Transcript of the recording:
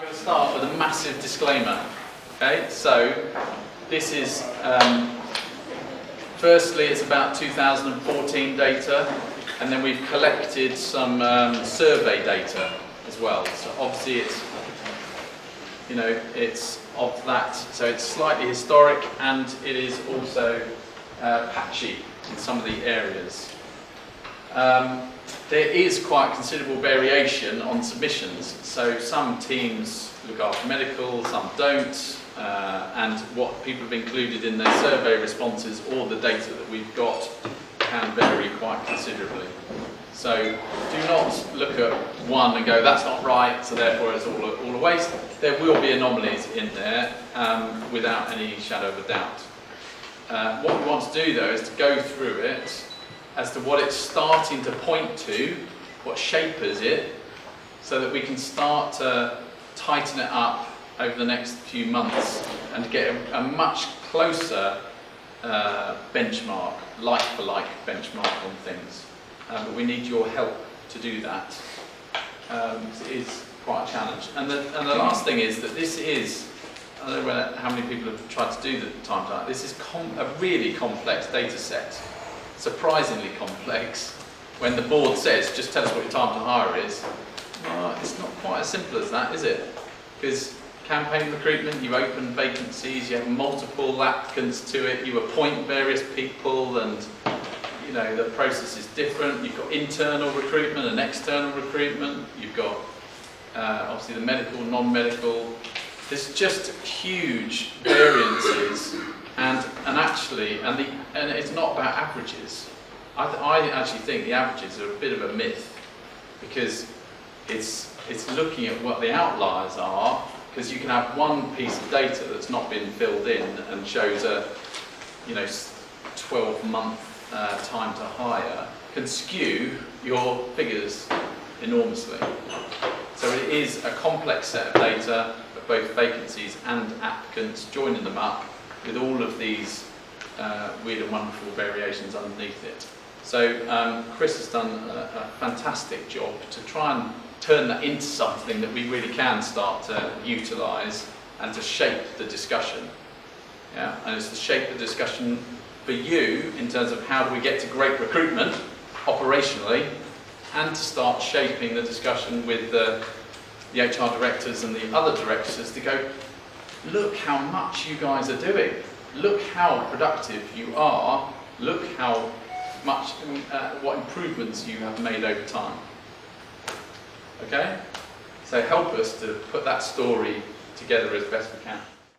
going to start with a massive disclaimer. Okay, so this is, firstly it's about 2014 data, and then we've collected some survey data as well. So obviously it's, you know, it's of that, so it's slightly historic and it is also patchy in some of the areas. There is quite considerable variation on submissions, so some teams look after medical, some don't, and what people have included in their survey responses or the data that we've got can vary quite considerably. So do not look at one and go, that's not right, so therefore it's all a waste. There will be anomalies in there without any shadow of a doubt. What we want to do though is to go through it as to what it's starting to point to, what shapers it, so that we can start to tighten it up over the next few months and to get a much closer benchmark, like-for-like benchmark on things. But we need your help to do that. It is quite a challenge. And the last thing is that this is, I don't know how many people have tried to do the times like this, is a really complex data set. Surprisingly complex. When the board says, just tell us what your time to hire is, well, it's not quite as simple as that, is it? Because campaign recruitment, you open vacancies, you have multiple applicants to it, you appoint various people, and you know the process is different. You've got internal recruitment and external recruitment. You've got obviously the medical, non-medical. There's just huge variances, and it's not about averages. I actually think the averages are a bit of a myth, because it's looking at what the outliers are. Because you can have one piece of data that's not been filled in and shows a 12-month time to hire, can skew your figures enormously. So it is a complex set of data, but both vacancies and applicants, joining them up with all of these weird and wonderful variations underneath it. So Chris has done a fantastic job to try and turn that into something that we really can start to utilise and to shape the discussion. Yeah? And it's to shape the discussion for you in terms of how do we get to great recruitment operationally, and to start shaping the discussion with the HR directors and the other directors to go, look how much you guys are doing, look how productive you are, look how much, what improvements you have made over time. Okay? So help us to put that story together as best we can.